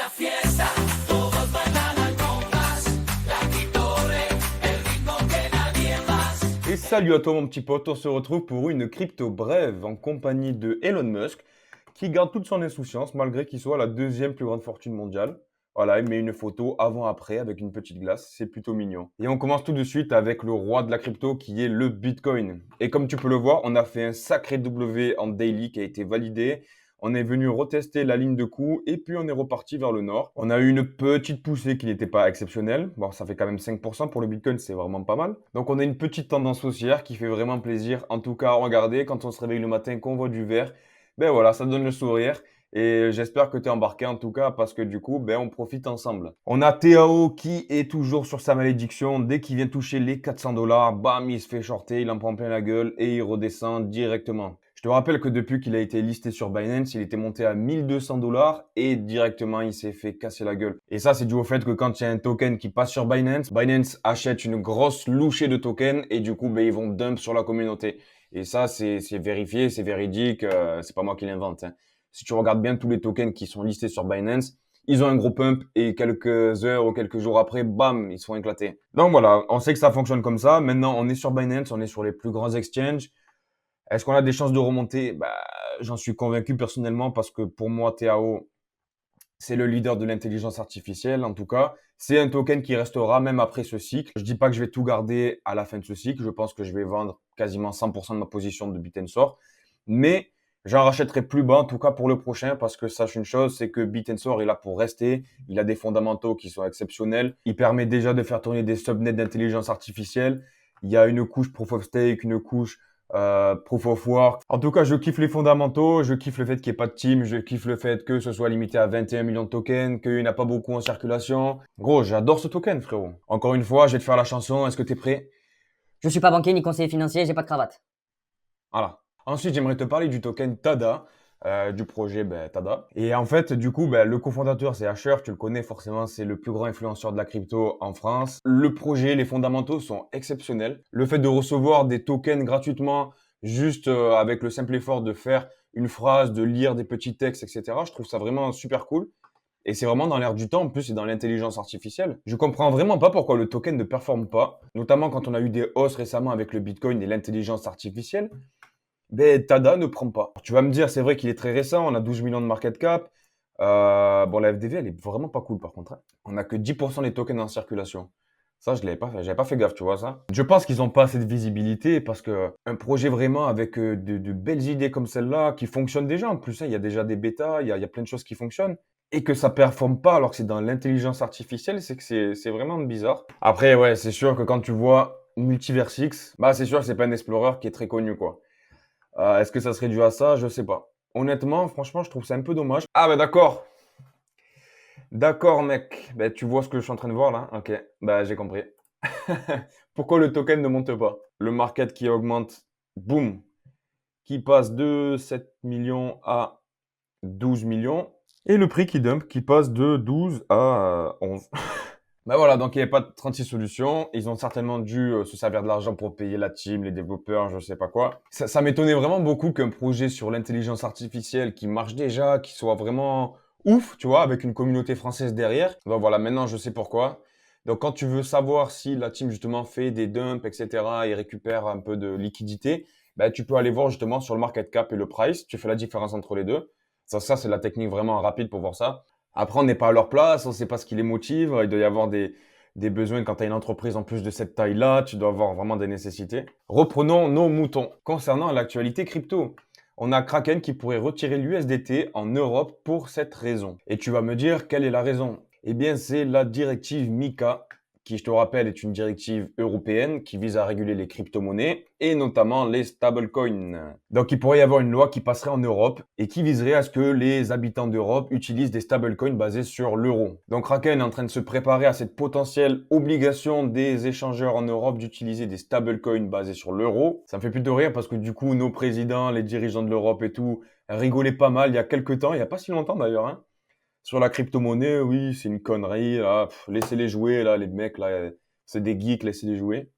fiesta, todos bailan al compás, la Kitore, el ritmo que nadie más. Et salut à toi mon petit pote, on se retrouve pour une crypto brève en compagnie de Elon Musk qui garde toute son insouciance malgré qu'il soit la deuxième plus grande fortune mondiale. Voilà, il met une photo avant-après avec une petite glace, c'est plutôt mignon. Et on commence tout de suite avec le roi de la crypto qui est le Bitcoin. Et comme tu peux le voir, on a fait un sacré W en daily qui a été validé. On est venu retester la ligne de coup et puis on est reparti vers le nord. On a eu une petite poussée qui n'était pas exceptionnelle. Bon, ça fait quand même 5% pour le Bitcoin, c'est vraiment pas mal. Donc on a une petite tendance haussière qui fait vraiment plaisir. En tout cas, regardez, quand on se réveille le matin, qu'on voit du vert, ben voilà, ça donne le sourire. Et j'espère que tu es embarqué en tout cas parce que du coup, ben, on profite ensemble. On a Tao qui est toujours sur sa malédiction. Dès qu'il vient toucher les 400 dollars, bam, il se fait shorter, il en prend plein la gueule et il redescend directement. Je te rappelle que depuis qu'il a été listé sur Binance, il était monté à 1200 dollars et directement il s'est fait casser la gueule. Et ça, c'est dû au fait que quand il y a un token qui passe sur Binance, Binance achète une grosse louchée de tokens et du coup, ben, ils vont dump sur la communauté. Et ça, c'est vérifié, c'est véridique, c'est pas moi qui l'invente, hein. Si tu regardes bien tous les tokens qui sont listés sur Binance, ils ont un gros pump et quelques heures ou quelques jours après, bam, ils sont éclatés. Donc voilà, on sait que ça fonctionne comme ça. Maintenant, on est sur Binance, on est sur les plus grands exchanges. Est-ce qu'on a des chances de remonter? Bah, j'en suis convaincu personnellement parce que pour moi, TAO, c'est le leader de l'intelligence artificielle. En tout cas, c'est un token qui restera même après ce cycle. Je dis pas que je vais tout garder à la fin de ce cycle. Je pense que je vais vendre quasiment 100% de ma position de Bitensor. Mais j'en rachèterai plus bas, en tout cas pour le prochain, parce que sache une chose, c'est que Bitensor est là pour rester. Il a des fondamentaux qui sont exceptionnels. Il permet déjà de faire tourner des subnets d'intelligence artificielle. Il y a une couche Proof of Stake, une couche Proof of Work. En tout cas, je kiffe les fondamentaux, je kiffe le fait qu'il n'y ait pas de team, je kiffe le fait que ce soit limité à 21 millions de tokens, qu'il n'y en a pas beaucoup en circulation. Gros, j'adore ce token, frérot. Encore une fois, je vais te faire la chanson. Est-ce que tu es prêt? Je suis pas banquier ni conseiller financier, j'ai pas de cravate. Voilà. Ensuite, j'aimerais te parler du token TADA, du projet TADA. Et en fait, du coup, le cofondateur, c'est Asher, tu le connais forcément, c'est le plus grand influenceur de la crypto en France. Le projet, les fondamentaux sont exceptionnels. Le fait de recevoir des tokens gratuitement, juste avec le simple effort de faire une phrase, de lire des petits textes, etc., je trouve ça vraiment super cool. Et c'est vraiment dans l'air du temps, en plus c'est dans l'intelligence artificielle. Je comprends vraiment pas pourquoi le token ne performe pas, notamment quand on a eu des hausses récemment avec le Bitcoin et l'intelligence artificielle. Ben, Tada ne prend pas. Tu vas me dire, c'est vrai qu'il est très récent, on a 12 millions de market cap. Bon, la FDV, elle est vraiment pas cool par contre, hein. On a que 10% des tokens en circulation. Ça, je l'avais pas fait, j'avais pas fait gaffe, tu vois ça. Je pense qu'ils ont pas assez de visibilité parce que un projet vraiment avec de belles idées comme celle-là, qui fonctionnent déjà en plus, hein, il y a déjà des bêtas, il y a plein de choses qui fonctionnent, et que ça performe pas alors que c'est dans l'intelligence artificielle, c'est que c'est vraiment bizarre. Après, ouais, c'est sûr que quand tu vois Multiversix, bah c'est sûr que c'est pas un explorer qui est très connu, quoi. Est-ce que ça serait dû à ça? Je sais pas. Honnêtement, franchement, je trouve ça un peu dommage. Ah, bah d'accord. D'accord, mec. Bah, tu vois ce que je suis en train de voir là? Ok, bah j'ai compris. Pourquoi le token ne monte pas? Le market qui augmente, boum, qui passe de 7 millions à 12 millions. Et le prix qui dump, qui passe de 12 à 11. Ben voilà, donc il n'y avait pas de 36 solutions. Ils ont certainement dû se servir de l'argent pour payer la team, les développeurs, je sais pas quoi. Ça m'étonnait vraiment beaucoup qu'un projet sur l'intelligence artificielle qui marche déjà, qui soit vraiment ouf, tu vois, avec une communauté française derrière. Donc voilà, maintenant je sais pourquoi. Donc quand tu veux savoir si la team justement fait des dumps, etc., et récupère un peu de liquidité, ben, tu peux aller voir justement sur le market cap et le price. Tu fais la différence entre les deux. Ça c'est la technique vraiment rapide pour voir ça. Après, on n'est pas à leur place, on ne sait pas ce qui les motive. Il doit y avoir des besoins quand tu as une entreprise en plus de cette taille-là, tu dois avoir vraiment des nécessités. Reprenons nos moutons. Concernant l'actualité crypto, on a Kraken qui pourrait retirer l'USDT en Europe pour cette raison. Et tu vas me dire, quelle est la raison? Eh bien, c'est la directive MiCA qui, je te rappelle, est une directive européenne qui vise à réguler les crypto-monnaies et notamment les stablecoins. Donc, il pourrait y avoir une loi qui passerait en Europe et qui viserait à ce que les habitants d'Europe utilisent des stablecoins basés sur l'euro. Donc, Kraken est en train de se préparer à cette potentielle obligation des échangeurs en Europe d'utiliser des stablecoins basés sur l'euro. Ça me fait plutôt rire parce que du coup, nos présidents, les dirigeants de l'Europe et tout, rigolaient pas mal il y a quelques temps, il y a pas si longtemps d'ailleurs, hein, sur la crypto-monnaie. Oui, c'est une connerie, là. Laissez-les jouer, là, les mecs, là. C'est des geeks, laissez-les jouer.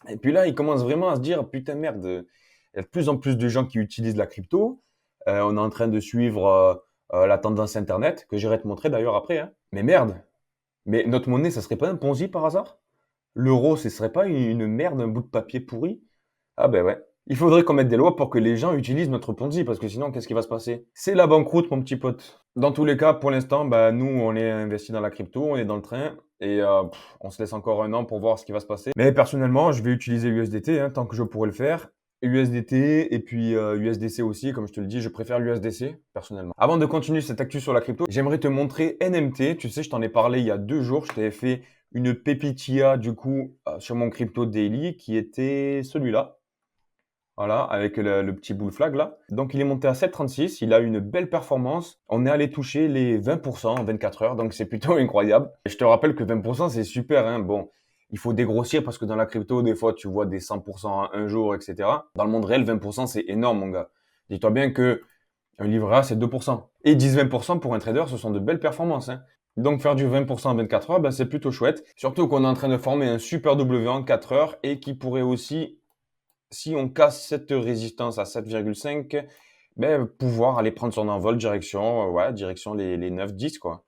Et puis là, ils commencent vraiment à se dire, putain, merde, il y a de plus en plus de gens qui utilisent la crypto. On est en train de suivre la tendance Internet, que j'irai te montrer d'ailleurs après, hein. Mais merde! Mais notre monnaie, ça serait pas un Ponzi par hasard? L'euro, ce serait pas une merde, un bout de papier pourri? Ah ben ouais. Il faudrait qu'on mette des lois pour que les gens utilisent notre Ponzi, parce que sinon, qu'est-ce qui va se passer? C'est la banqueroute, mon petit pote. Dans tous les cas, pour l'instant, bah, nous, on est investi dans la crypto, on est dans le train, et on se laisse encore un an pour voir ce qui va se passer. Mais personnellement, je vais utiliser l'USDT, hein, tant que je pourrai le faire. USDT et puis USDC aussi, comme je te le dis, je préfère l'USDC personnellement. Avant de continuer cette actu sur la crypto, j'aimerais te montrer NMT. Tu sais, je t'en ai parlé il y a 2 jours, je t'avais fait une pépitilla du coup sur mon crypto daily qui était celui-là. Voilà, avec le petit bull flag là. Donc il est monté à 7,36, il a une belle performance. On est allé toucher les 20% en 24 heures, donc c'est plutôt incroyable. Et je te rappelle que 20% c'est super, hein. Bon, il faut dégrossir parce que dans la crypto, des fois tu vois des 100% en un jour, etc. Dans le monde réel, 20% c'est énorme, mon gars. Dis-toi bien que un livret A c'est 2%. Et 10-20% pour un trader, ce sont de belles performances, hein. Donc faire du 20% en 24 heures, ben, c'est plutôt chouette. Surtout qu'on est en train de former un super W en 4 heures et qui pourrait aussi, si on casse cette résistance à 7,5, ben, pouvoir aller prendre son envol direction, ouais, direction les 9-10, quoi.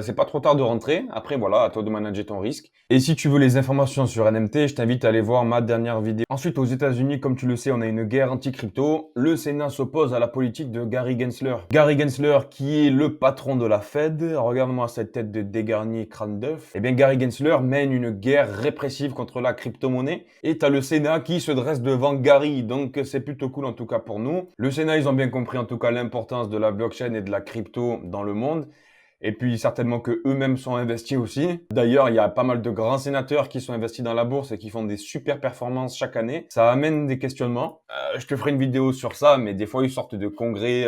C'est pas trop tard de rentrer. Après, voilà, à toi de manager ton risque. Et si tu veux les informations sur NMT, je t'invite à aller voir ma dernière vidéo. Ensuite, aux États-Unis, comme tu le sais, on a une guerre anti-crypto. Le Sénat s'oppose à la politique de Gary Gensler. Gary Gensler, qui est le patron de la Fed. Regarde-moi cette tête de dégarni crâne d'œuf. Eh bien, Gary Gensler mène une guerre répressive contre la crypto-monnaie. Et t'as le Sénat qui se dresse devant Gary. Donc, c'est plutôt cool en tout cas pour nous. Le Sénat, ils ont bien compris en tout cas l'importance de la blockchain et de la crypto dans le monde. Et puis certainement que eux-mêmes sont investis aussi. D'ailleurs, il y a pas mal de grands sénateurs qui sont investis dans la bourse et qui font des super performances chaque année. Ça amène des questionnements. Je te ferai une vidéo sur ça, mais des fois ils sortent de congrès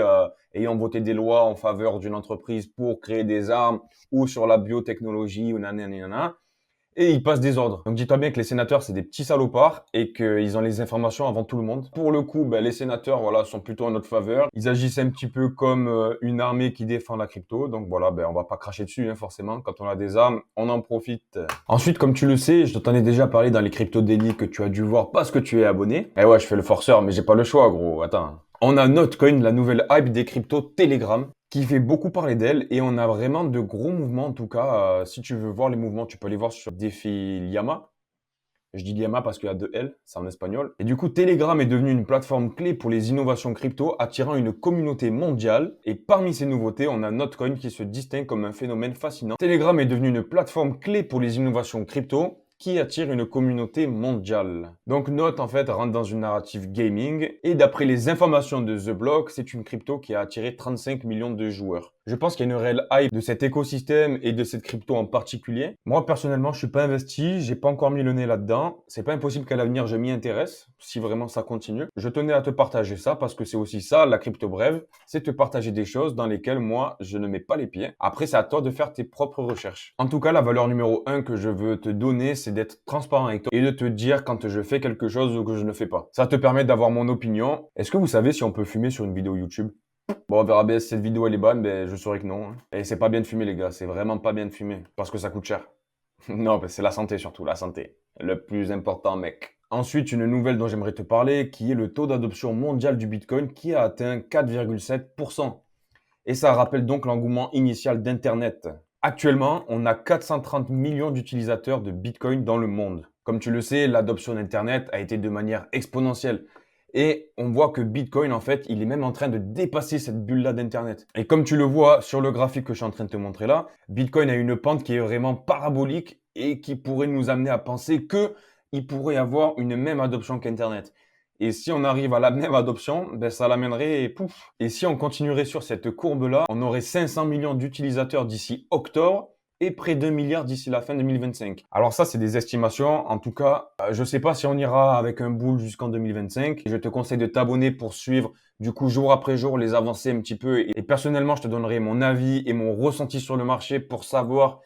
ayant voté des lois en faveur d'une entreprise pour créer des armes ou sur la biotechnologie ou nanana. Et ils passent des ordres. Donc dis-toi bien que les sénateurs, c'est des petits salopards et qu'ils ont les informations avant tout le monde. Pour le coup, ben, les sénateurs, voilà, sont plutôt en notre faveur. Ils agissent un petit peu comme une armée qui défend la crypto. Donc voilà, ben, on va pas cracher dessus, hein, forcément. Quand on a des armes, on en profite. Ensuite, comme tu le sais, je t'en ai déjà parlé dans les crypto daily que tu as dû voir parce que tu es abonné. Eh ouais, je fais le forceur, mais j'ai pas le choix, gros. Attends. On a Notcoin, la nouvelle hype des cryptos Telegram, qui fait beaucoup parler d'elle et on a vraiment de gros mouvements en tout cas. Si tu veux voir les mouvements, tu peux les voir sur Défi Llama. Je dis Llama parce qu'il y a 2 L, c'est en espagnol. Et du coup, Telegram est devenu une plateforme clé pour les innovations crypto, attirant une communauté mondiale. Et parmi ces nouveautés, on a Notcoin qui se distingue comme un phénomène fascinant. Telegram est devenu une plateforme clé pour les innovations crypto, qui attire une communauté mondiale. Donc Note en fait rentre dans une narrative gaming et d'après les informations de The Block, c'est une crypto qui a attiré 35 millions de joueurs. Je pense qu'il y a une réelle hype de cet écosystème et de cette crypto en particulier. Moi personnellement, je suis pas investi, j'ai pas encore mis le nez là-dedans. C'est pas impossible qu'à l'avenir je m'y intéresse si vraiment ça continue. Je tenais à te partager ça parce que c'est aussi ça la crypto brève, c'est te partager des choses dans lesquelles moi je ne mets pas les pieds. Après c'est à toi de faire tes propres recherches. En tout cas, la valeur numéro 1 que je veux te donner, c'est d'être transparent avec toi et de te dire quand je fais quelque chose ou que je ne fais pas. Ça te permet d'avoir mon opinion. Est-ce que vous savez si on peut fumer sur une vidéo YouTube? Bon, on verra bien si cette vidéo elle est bonne, ben je saurai que non, hein. Et c'est pas bien de fumer les gars, c'est vraiment pas bien de fumer parce que ça coûte cher. Non, ben c'est la santé surtout, la santé. Le plus important, mec. Ensuite, une nouvelle dont j'aimerais te parler, qui est le taux d'adoption mondial du Bitcoin qui a atteint 4,7%. Et ça rappelle donc l'engouement initial d'Internet. Actuellement, on a 430 millions d'utilisateurs de Bitcoin dans le monde. Comme tu le sais, l'adoption d'Internet a été de manière exponentielle. Et on voit que Bitcoin, en fait, il est même en train de dépasser cette bulle-là d'Internet. Et comme tu le vois sur le graphique que je suis en train de te montrer là, Bitcoin a une pente qui est vraiment parabolique et qui pourrait nous amener à penser qu'il pourrait y avoir une même adoption qu'Internet. Et si on arrive à la même adoption, ben ça l'amènerait et pouf. Et si on continuerait sur cette courbe-là, on aurait 500 millions d'utilisateurs d'ici octobre et près d'1 milliard d'ici la fin 2025. Alors ça, c'est des estimations. En tout cas, je sais pas si on ira avec un bull jusqu'en 2025. Je te conseille de t'abonner pour suivre, du coup, jour après jour, les avancées un petit peu. Et personnellement, je te donnerai mon avis et mon ressenti sur le marché pour savoir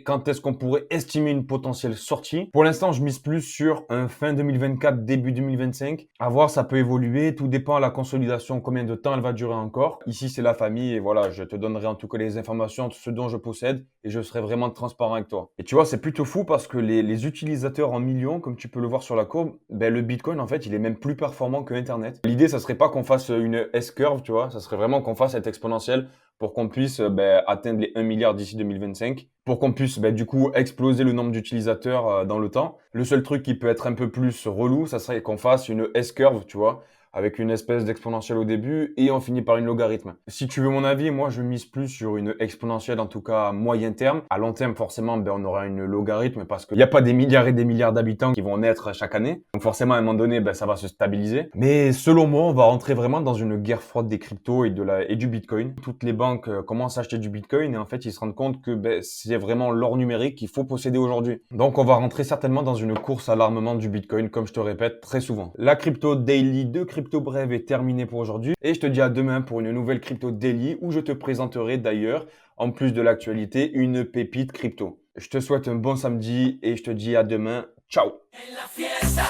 quand est-ce qu'on pourrait estimer une potentielle sortie. Pour l'instant, je mise plus sur un fin 2024, début 2025. À voir, ça peut évoluer. Tout dépend de la consolidation, combien de temps elle va durer encore. Ici, c'est la famille et voilà, je te donnerai en tout cas les informations, ce dont je possède et je serai vraiment transparent avec toi. Et tu vois, c'est plutôt fou parce que les utilisateurs en millions, comme tu peux le voir sur la courbe, ben, le Bitcoin, en fait, il est même plus performant que Internet. L'idée, ça serait pas qu'on fasse une S-curve, tu vois, ça serait vraiment qu'on fasse cette exponentielle pour qu'on puisse atteindre les 1 milliard d'ici 2025, pour qu'on puisse du coup exploser le nombre d'utilisateurs dans le temps. Le seul truc qui peut être un peu plus relou, ça serait qu'on fasse une S-curve, tu vois, avec une espèce d'exponentielle au début et on finit par une logarithme. Si tu veux mon avis, moi je mise plus sur une exponentielle, en tout cas à moyen terme. À long terme, forcément, on aura une logarithme parce qu'il n'y a pas des milliards et des milliards d'habitants qui vont naître chaque année. Donc forcément, à un moment donné, ça va se stabiliser. Mais selon moi, on va rentrer vraiment dans une guerre froide des cryptos et du Bitcoin. Toutes les banques commencent à acheter du Bitcoin et en fait, ils se rendent compte que c'est vraiment l'or numérique qu'il faut posséder aujourd'hui. Donc on va rentrer certainement dans une course à l'armement du Bitcoin, comme je te répète très souvent. La crypto daily de Crypto Bref est terminée pour aujourd'hui et je te dis à demain pour une nouvelle Crypto Daily où je te présenterai d'ailleurs, en plus de l'actualité, une pépite crypto. Je te souhaite un bon samedi et je te dis à demain. Ciao! En la fiesta.